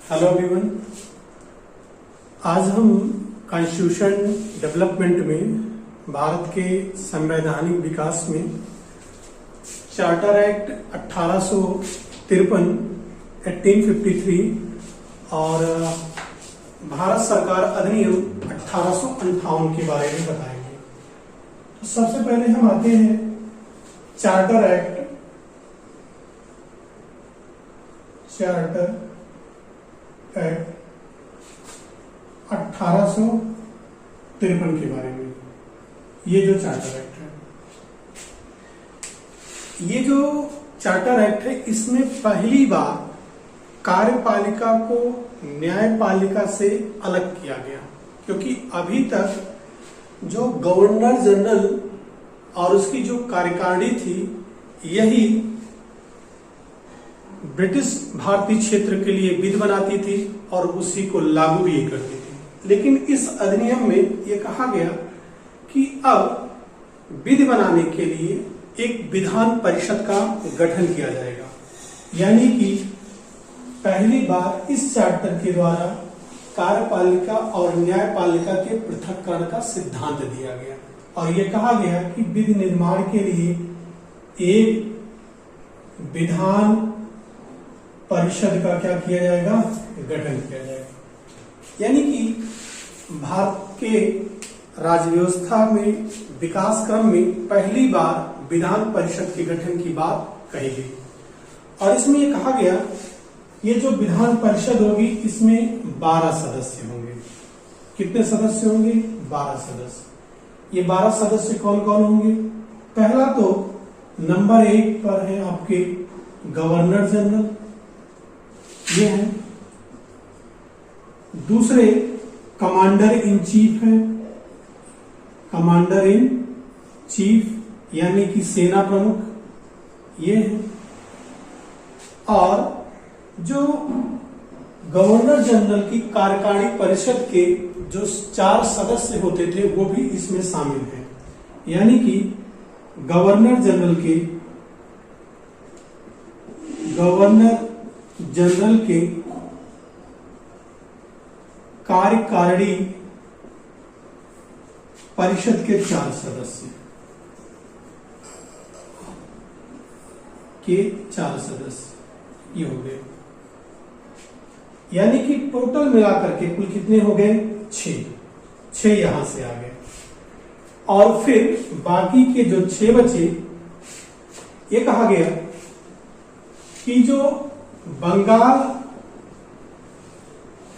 Hello everyone. आज हम constitution development में भारत के संवैधानिक विकास में चार्टर एक्ट 1853 1853 और भारत सरकार अधिनियम 1858 के बारे में बताएंगे। तो सबसे पहले हम आते हैं चार्टर एक्ट 1853 के बारे में। ये जो चार्टर एक्ट है, ये जो चार्टर एक्ट है, इसमें पहली बार कार्यपालिका को न्यायपालिका से अलग किया गया, क्योंकि अभी तक जो गवर्नर जनरल और उसकी जो कार्यकारिणी थी, यही ब्रिटिश भारतीय क्षेत्र के लिए विधि बनाती थी और उसी को लागू भी करती थी। लेकिन इस अधिनियम में यह कहा गया कि अब विधि बनाने के लिए एक विधान परिषद का गठन किया जाएगा, यानी कि पहली बार इस चार्टर के द्वारा कार्यपालिका और न्यायपालिका के पृथक्करण का सिद्धांत दिया गया और यह कहा गया कि विधि निर्माण के लिए एक विधान परिषद का क्या किया जाएगा, गठन किया जाएगा। यानी कि भारत के राज्य व्यवस्था में विकास क्रम में पहली बार विधान परिषद के गठन की बात कही गई और इसमें यह कहा गया, ये जो विधान परिषद होगी इसमें 12 सदस्य होंगे। कितने सदस्य होंगे? 12 सदस्य। ये 12 सदस्य कौन कौन होंगे? पहला तो नंबर 1 पर है आपके गवर्नर जनरल, ये है। दूसरे कमांडर इन चीफ है, कमांडर इन चीफ यानी कि सेना प्रमुख, ये है। और जो गवर्नर जनरल की कार्यकारिणी परिषद के जो 4 सदस्य होते थे वो भी इसमें शामिल हैं, यानी कि गवर्नर जनरल के कार्यकारिणी परिषद के 4 सदस्य ये हो गए, यानी कि टोटल मिलाकर के कुल कितने हो गए? 6 यहां से आ गए। और फिर बाकी के जो 6 बचे, ये कहा गया कि जो बंगाल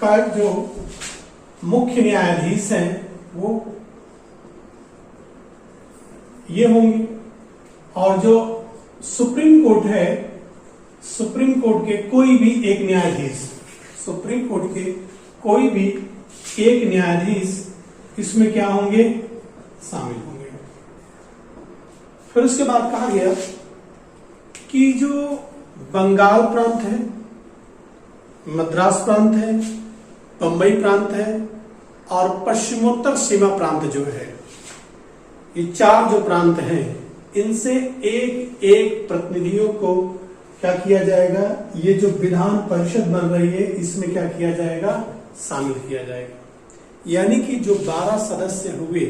का जो मुख्य न्यायाधीश हैं वो ये होंगे और जो सुप्रीम कोर्ट है, सुप्रीम कोर्ट के कोई भी एक न्यायाधीश, सुप्रीम कोर्ट के कोई भी एक न्यायाधीश इसमें क्या होंगे? शामिल होंगे। फिर उसके बाद कहा गया कि जो बंगाल प्रांत है, मद्रास प्रांत है, बंबई प्रांत है और पश्चिमोत्तर सीमा प्रांत जो है, ये 4 जो प्रांत हैं, इनसे एक प्रतिनिधियों को क्या किया जाएगा? ये जो विधान परिषद बन रही है इसमें क्या किया जाएगा? शामिल किया जाएगा। यानी कि जो 12 सदस्य हुए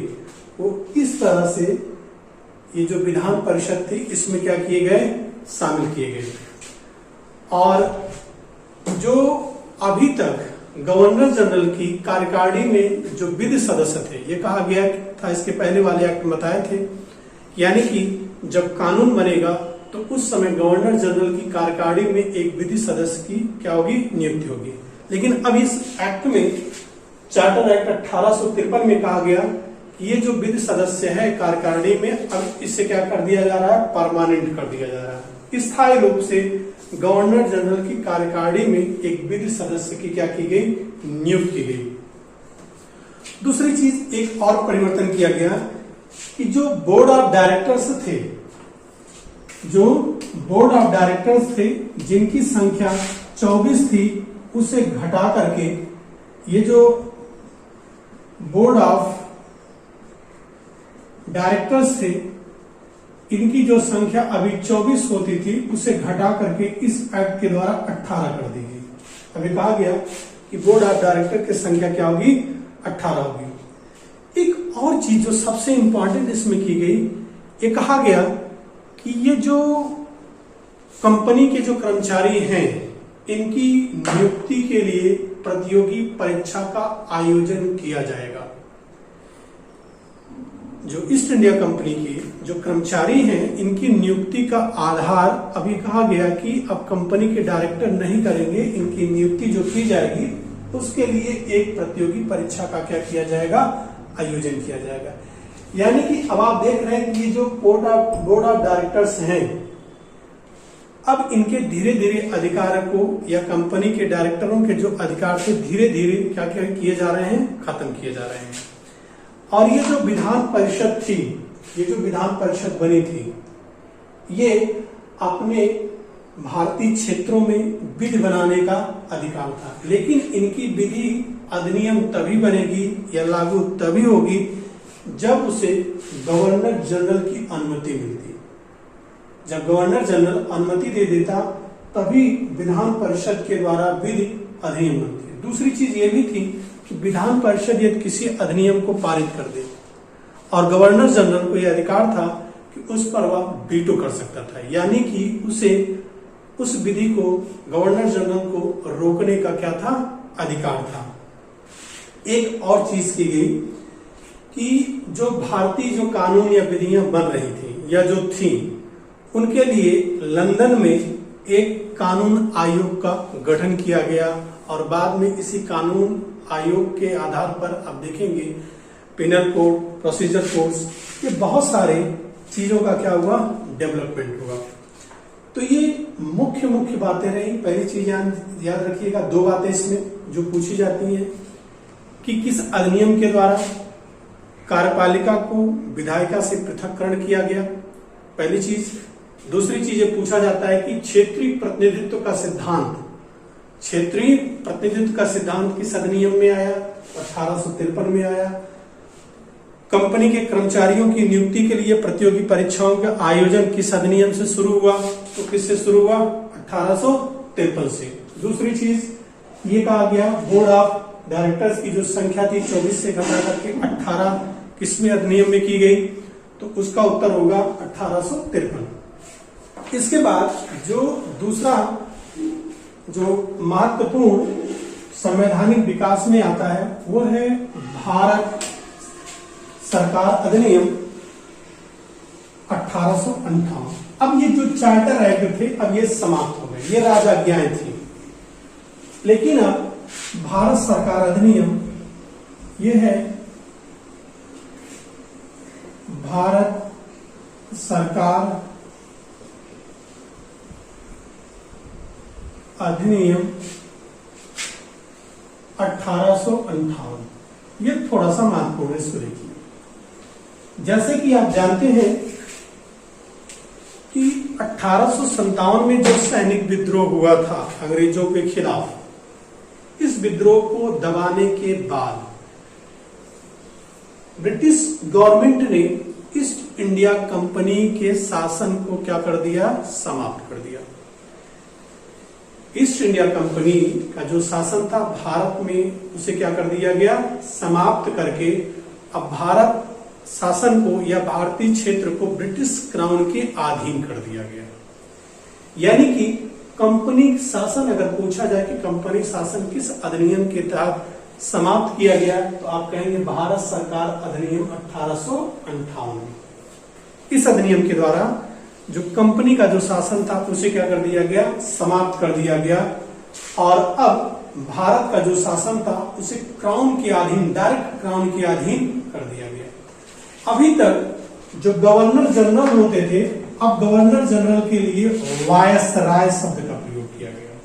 वो इस तरह से ये जो विधान परिषद थी इसमें क्या किए गए? शामिल किए गए। और जो अभी तक गवर्नर जनरल की कार्यकारिणी में जो विधि सदस्य थे, ये कहा गया था, इसके पहले वाले एक्ट में बताए थे, यानी कि जब कानून बनेगा तो उस समय गवर्नर जनरल की कार्यकारिणी में एक विधि सदस्य की क्या होगी? नियुक्ति होगी। लेकिन अब इस एक्ट में, चार्टर एक्ट 1853 में कहा गया कि ये जो विधि सदस्य है कार्यकारिणी में, अब इससे क्या कर दिया जा रहा है? परमानेंट कर दिया जा रहा है। स्थायी रूप से गवर्नर जनरल की कार्यकारिणी में एक विधि सदस्य की क्या की गई? नियुक्त की गई। दूसरी चीज, एक और परिवर्तन किया गया कि जो बोर्ड ऑफ डायरेक्टर्स थे, जिनकी संख्या 24 थी, उसे घटा करके ये जो बोर्ड ऑफ डायरेक्टर्स थे, इनकी जो संख्या अभी 24 होती थी उसे घटा करके इस एक्ट के द्वारा 18 कर दी गई। अभी कहा गया कि बोर्ड ऑफ डायरेक्टर की संख्या क्या होगी, 18 होगी। एक और चीज जो सबसे इंपॉर्टेंट इसमें की गई, ये कहा गया कि ये जो कंपनी के जो कर्मचारी हैं, इनकी नियुक्ति के लिए प्रतियोगी परीक्षा का आयोजन किया जाएगा। जो ईस्ट इंडिया कंपनी के जो कर्मचारी हैं, इनकी नियुक्ति का आधार अभी कहा गया कि अब कंपनी के डायरेक्टर नहीं करेंगे, इनकी नियुक्ति जो की जाएगी उसके लिए एक प्रतियोगी परीक्षा का क्या किया जाएगा, आयोजन किया जाएगा। यानी कि अब आप देख रहे हैं कि ये जो बोर्ड ऑफ डायरेक्टर्स हैं, अब इनके धीरे धीरे अधिकार को या कंपनी के डायरेक्टरों के जो अधिकार थे धीरे धीरे क्या क्या किए जा रहे हैं, खत्म किए जा रहे हैं। और ये जो विधान परिषद थी, ये जो विधान परिषद बनी थी, ये अपने भारतीय क्षेत्रों में विधि बनाने का अधिकार था, लेकिन इनकी विधि अधिनियम तभी बनेगी या लागू तभी होगी जब उसे गवर्नर जनरल की अनुमति मिलती। जब गवर्नर जनरल अनुमति दे देता तभी विधान परिषद के द्वारा विधि अधिनियम बनती है। दूसरी चीज ये भी थी कि विधान परिषद यदि किसी अधिनियम को पारित कर दे और गवर्नर जनरल को यह अधिकार था कि उस पर वह वीटो कर सकता था, यानी कि उसे उस विधि को गवर्नर जनरल को रोकने का क्या था, अधिकार था। एक और चीज की गई कि जो भारतीय जो कानून या विधियां बन रही थी या जो थी, उनके लिए लंदन में एक कानून आयोग का गठन किया गया और बाद में इसी कानून आयोग के आधार पर अब देखेंगे पिनल कोड, प्रोसीजर कोड्स, ये बहुत सारे चीजों का क्या हुआ, डेवलपमेंट हुआ। तो ये मुख्य बातें रही। पहली चीज याद रखिएगा, दो बातें इसमें जो पूछी जाती हैं कि किस अधिनियम के द्वारा कार्यपालिका को विधायिका से पृथककरण किया गया, पहली चीज। दूसरी चीज ये पूछा जाता है कि क्षेत्रीय प्रतिनिधित्व का सिद्धांत, क्षेत्रीय प्रतिनिधित्व का सिद्धांत किस अधिनियम में आया, 1853 में आया। कंपनी के कर्मचारियों की नियुक्ति के लिए प्रतियोगी परीक्षाओं का आयोजन किस अधिनियम से शुरू हुआ, तो किससे शुरू हुआ, 1853 से। दूसरी चीज ये कहा गया बोर्ड ऑफ डायरेक्टर्स की जो संख्या थी 24 से घटा करके 18 किसमें अधिनियम में की गई, तो उसका उत्तर होगा 1853। इसके बाद जो दूसरा जो महत्वपूर्ण संवैधानिक विकास में आता है वो है भारत सरकार अधिनियम 1858। अब ये जो चार्टर एक्ट थे अब ये समाप्त हो गए, ये राजआज्ञाएं थी, लेकिन अब भारत सरकार अधिनियम ये है भारत सरकार अधिनियम 1858। ये थोड़ा सा महत्वपूर्ण है, इसको देखिए। जैसे कि आप जानते हैं कि 1857 में जो सैनिक विद्रोह हुआ था अंग्रेजों के खिलाफ, इस विद्रोह को दबाने के बाद ब्रिटिश गवर्नमेंट ने ईस्ट इंडिया कंपनी के शासन को क्या कर दिया, समाप्त कर दिया। ईस्ट इंडिया कंपनी का जो शासन था भारत में, उसे क्या कर दिया गया, समाप्त करके अब भारत शासन को या भारतीय क्षेत्र को ब्रिटिश क्राउन के अधीन कर दिया गया। यानी कि कंपनी शासन अगर पूछा जाए कि कंपनी शासन किस अधिनियम के तहत समाप्त किया गया, तो आप कहेंगे भारत सरकार अधिनियम 1858। इस अधिनियम के द्वारा जो कंपनी का जो शासन था उसे क्या कर दिया गया, समाप्त कर दिया गया, और अब भारत का जो शासन था उसे क्राउन के अधीन, डायरेक्ट क्राउन के अधीन कर दिया गया। अभी तक जो गवर्नर जनरल होते थे, अब गवर्नर जनरल के लिए वायसराय शब्द का प्रयोग किया गया।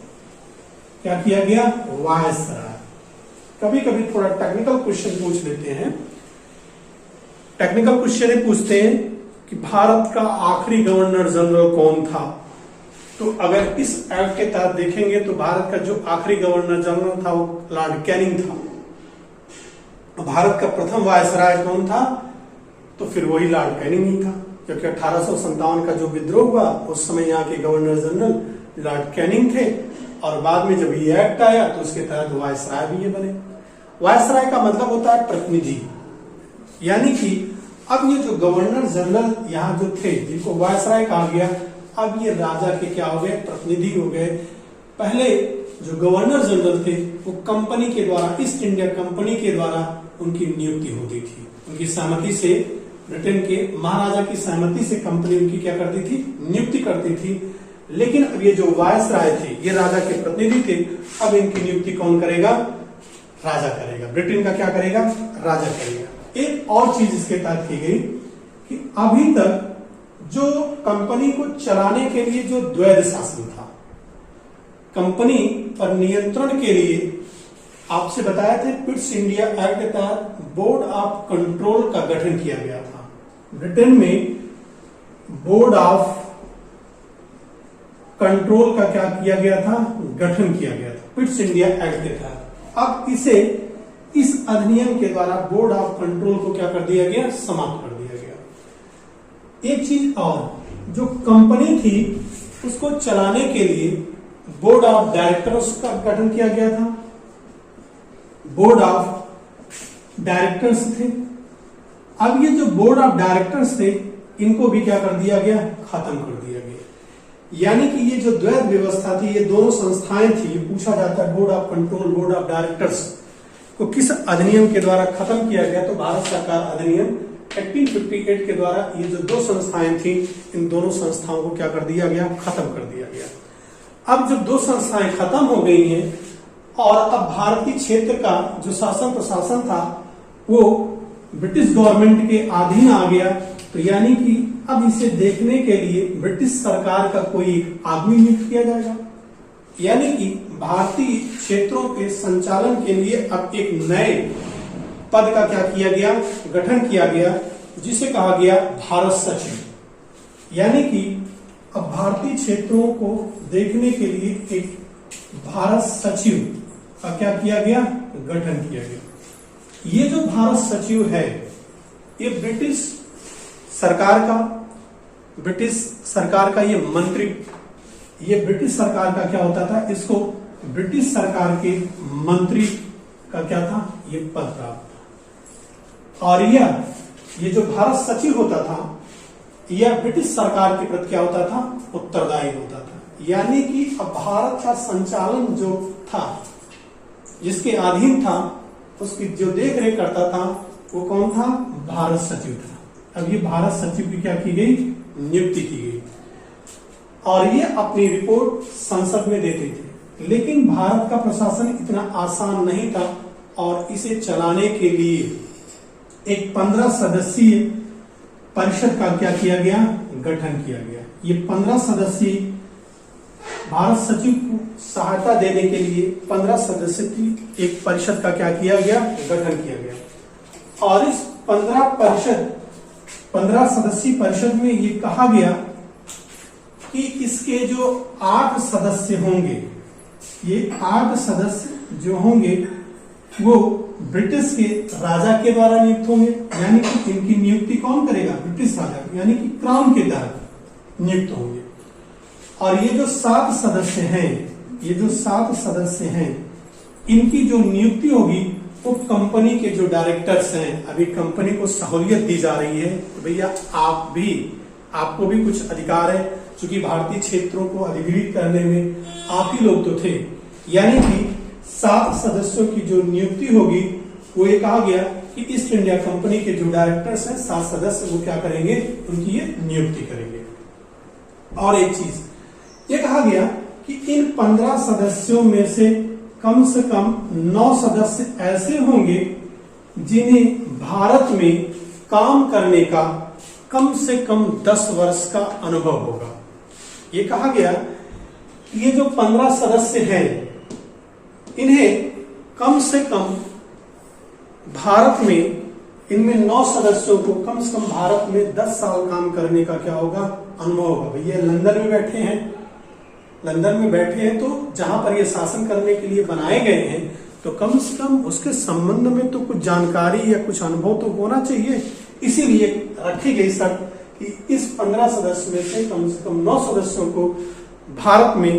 क्या किया गया, वायसराय। कभी कभी थोड़ा टेक्निकल क्वेश्चन पूछ लेते हैं। टेक्निकल क्वेश्चन पूछते हैं कि भारत का आखिरी गवर्नर जनरल कौन था, तो अगर इस एक्ट के तहत देखेंगे तो भारत का जो आखिरी गवर्नर जनरल था वो लॉर्ड कैनिंग था। भारत का प्रथम वायसराय कौन था, तो फिर वही लॉर्ड कैनिंग ही था, क्योंकि 1857 का जो विद्रोह हुआ उस समय यहाँ के गवर्नर जनरल लॉर्ड कैनिंग थे, और बाद में जब ये एक्ट आया तो उसके तहत वायसराय भी ये बने। वायसराय का मतलब होता है प्रतिनिधि, यानी कि अब ये जो गवर्नर जनरल यहाँ जो थे जिनको वायसराय कहा गया, अब ये राजा के क्या हो गए, प्रतिनिधि हो गए। पहले जो गवर्नर जनरल थे वो कंपनी के द्वारा, ईस्ट इंडिया कंपनी के द्वारा उनकी नियुक्ति होती थी, उनकी सहमति से, ब्रिटेन के महाराजा की सहमति से कंपनी उनकी क्या करती थी, नियुक्ति करती थी। लेकिन अब ये जो वायसराय थे ये राजा के प्रतिनिधि थे, अब इनकी नियुक्ति कौन करेगा, राजा करेगा। ब्रिटेन का क्या करेगा, राजा करेगा। एक और चीज इसके तहत की गई कि अभी तक जो कंपनी को चलाने के लिए जो द्वैध शासन था, कंपनी पर नियंत्रण के लिए आपसे बताया था पिट्स इंडिया एक्ट के तहत बोर्ड ऑफ कंट्रोल का गठन किया गया था। ब्रिटेन में बोर्ड ऑफ कंट्रोल का क्या किया गया था, गठन किया गया था पिट्स इंडिया एक्ट के तहत। अब इसे इस अधिनियम के द्वारा बोर्ड ऑफ कंट्रोल को क्या कर दिया गया, समाप्त कर दिया गया। एक चीज और, जो कंपनी थी उसको चलाने के लिए बोर्ड ऑफ डायरेक्टर्स का गठन किया गया था। बोर्ड ऑफ डायरेक्टर्स थे। अब ये जो बोर्ड ऑफ डायरेक्टर्स थे इनको भी क्या कर दिया गया, खत्म कर दिया गया। यानी कि ये जो द्वैध व्यवस्था थी, ये दोनों संस्थाएं थी, ये पूछा जाता है board of control, board of directors को किस अधिनियम के द्वारा खत्म किया गया, तो भारत सरकार अधिनियम 1858 के द्वारा ये जो दो संस्थाएं थी इन दोनों संस्थाओं को क्या कर दिया गया, खत्म कर दिया गया। अब जब दो संस्थाएं खत्म हो गई हैं और अब भारतीय क्षेत्र का जो शासन प्रशासन था वो ब्रिटिश गवर्नमेंट के अधीन आ गया, तो यानी कि अब इसे देखने के लिए ब्रिटिश सरकार का कोई आदमी नियुक्त किया जाएगा। यानी कि भारतीय क्षेत्रों के संचालन के लिए अब एक नए पद का क्या किया गया, गठन किया गया, जिसे कहा गया भारत सचिव। यानी कि अब भारतीय क्षेत्रों को देखने के लिए एक भारत सचिव का क्या किया गया, गठन किया गया। ये जो भारत सचिव है ये ब्रिटिश सरकार का ये मंत्री, ये ब्रिटिश सरकार का क्या होता था, इसको ब्रिटिश सरकार के मंत्री का क्या था, ये पद प्राप्त था। और ये जो भारत सचिव होता था यह ब्रिटिश सरकार के प्रति क्या होता था, उत्तरदायी होता था। यानी कि अब भारत का संचालन जो था, जिसके अधीन था, उसकी जो देख रेख करता था वो कौन था, भारत सचिव था। अब ये भारत सचिव की क्या की गई, नियुक्ति की गई और ये अपनी रिपोर्ट संसद में देते थे। लेकिन भारत का प्रशासन इतना आसान नहीं था और इसे चलाने के लिए एक 15 सदस्यीय परिषद का क्या किया गया, गठन किया गया। ये 15 सदस्यीय भारत सचिव को सहायता देने के लिए 15 सदस्य की एक परिषद का क्या किया गया, गठन किया गया। और इस 15 सदस्यीय परिषद में ये कहा गया कि इसके जो 8 सदस्य होंगे, ये 8 सदस्य जो होंगे वो ब्रिटिश के राजा के द्वारा नियुक्त होंगे। यानी कि इनकी नियुक्ति कौन करेगा, ब्रिटिश राजा, यानी कि क्राउन के तहत नियुक्त होंगे। और ये जो 7 सदस्य हैं, इनकी जो नियुक्ति होगी वो कंपनी के जो डायरेक्टर्स हैं, अभी कंपनी को सहूलियत दी जा रही है तो भैया आपको भी कुछ अधिकार है, क्योंकि भारतीय क्षेत्रों को अधिग्रहित करने में आप ही लोग तो थे। यानी कि 7 सदस्यों की जो नियुक्ति होगी वो ये कहा गया कि ईस्ट इंडिया कंपनी के जो डायरेक्टर्स हैं 7 सदस्य, वो क्या करेंगे, उनकी ये नियुक्ति करेंगे। और एक चीज ये कहा गया कि इन 15 सदस्यों में से कम 9 सदस्य ऐसे होंगे जिन्हें भारत में काम करने का कम से कम 10 वर्ष का अनुभव होगा। ये कहा गया कि ये जो 15 सदस्य हैं इन्हें कम से कम भारत में, इनमें 9 सदस्यों को कम से कम भारत में 10 साल काम करने का क्या होगा, अनुभव होगा। भैया लंदन में बैठे हैं तो जहां पर ये शासन करने के लिए बनाए गए हैं तो कम से कम उसके संबंध में तो कुछ जानकारी या कुछ अनुभव तो होना चाहिए। इसीलिए रखी गई शर्त कि इस 15 सदस्य में से कम 9 सदस्यों को भारत में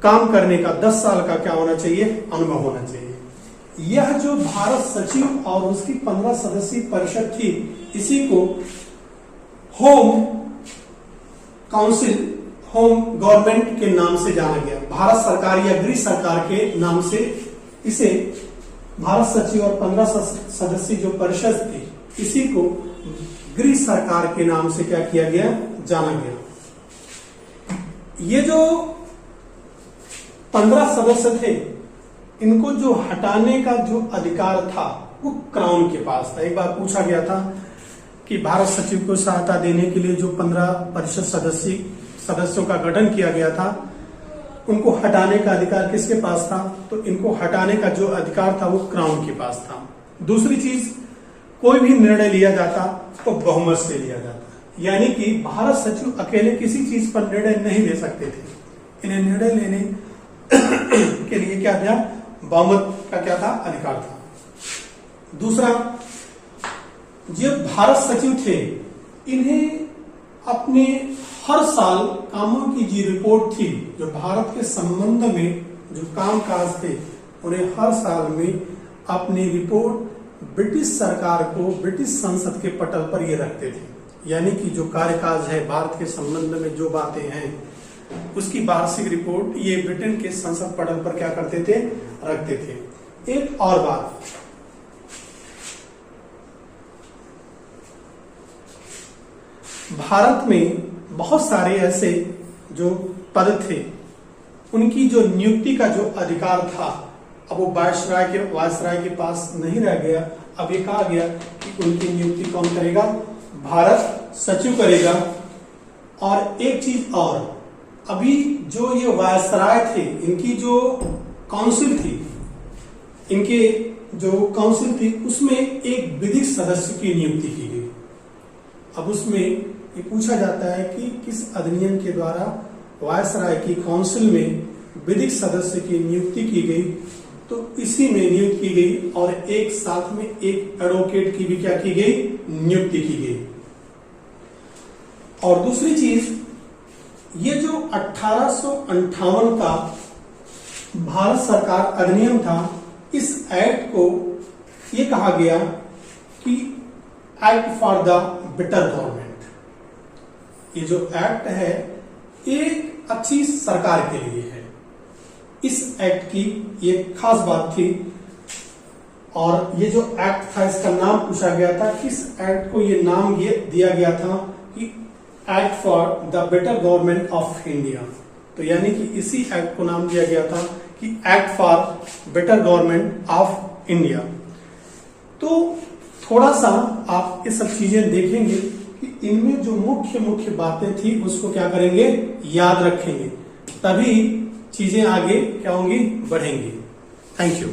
काम करने का 10 साल का क्या होना चाहिए, अनुभव होना चाहिए। यह जो भारत सचिव और उसकी 15 सदस्यीय परिषद थी, इसी को होम काउंसिल, होम गवर्नमेंट के नाम से जाना गया। भारत सरकार या गृह सरकार के नाम से इसे भारत सचिव और 15 सदस्यीय जो परिषद थी, इसी को गृह सरकार के नाम से क्या किया गया, जाना गया। ये जो 15 सदस्य थे, इनको जो हटाने का जो अधिकार था वो क्राउन के पास था। एक बार पूछा गया था कि भारत सचिव को सहायता देने के लिए जो 15 परिषद सदस्यों का गठन किया गया था, उनको हटाने का अधिकार किसके पास था, तो इनको हटाने का जो अधिकार था वो क्राउन के पास था। दूसरी चीज, कोई भी निर्णय लिया जाता तो बहुमत से लिया जाता, यानी कि भारत सचिव अकेले किसी चीज पर निर्णय नहीं ले सकते थे। इन्हें निर्णय लेने के लिए क्या था, बहुमत का क्या था, अधिकार था। दूसरा, जो भारत सचिव थे, इन्हें अपने हर साल कामों की जो रिपोर्ट थी, जो भारत के संबंध में जो काम काज थे, उन्हें हर साल में अपनी रिपोर्ट ब्रिटिश सरकार को, ब्रिटिश संसद के पटल पर ये रखते थे। यानी कि जो कार्यकाज है, भारत के संबंध में जो बातें हैं, उसकी वार्षिक रिपोर्ट ये ब्रिटेन के संसद पटल पर क्या करते थे, रखते थे। एक और बात, भारत में बहुत सारे ऐसे जो पद थे, उनकी जो नियुक्ति का जो अधिकार था, अब वो वायसराय के पास नहीं रह गया। अब ये कहा गया कि उनकी नियुक्ति कौन करेगा, भारत सचिव करेगा। और एक चीज और, अभी जो ये वायसराय थे, इनकी जो काउंसिल थी, उसमें एक विधिक सदस्य की नियुक्ति की गई। अब उसमें ये पूछा जाता है कि किस अधिनियम के द्वारा वायसराय की काउंसिल में विधिक सदस्य की नियुक्ति की गई, तो इसी में नियुक्ति की गई। और एक साथ में एक एडवोकेट की भी क्या की गई, नियुक्ति की गई। और दूसरी चीज, ये जो 1858 का भारत सरकार अधिनियम था, इस एक्ट को ये कहा गया कि act for the better government. ये जो एक्ट है, एक अच्छी सरकार के लिए है। इस एक्ट की ये खास बात थी। और ये जो एक्ट था, इसका नाम पूछा गया था, किस एक्ट को ये नाम दिया गया था कि act for the better government of India. तो यानी कि इसी एक्ट को नाम दिया गया था कि act for better government of India. तो थोड़ा सा आप ये सब चीजें देखेंगे कि इनमें जो मुख्य बातें थी, उसको क्या करेंगे, याद रखेंगे, तभी चीजें आगे क्या होंगी, बढ़ेंगी। Thank you.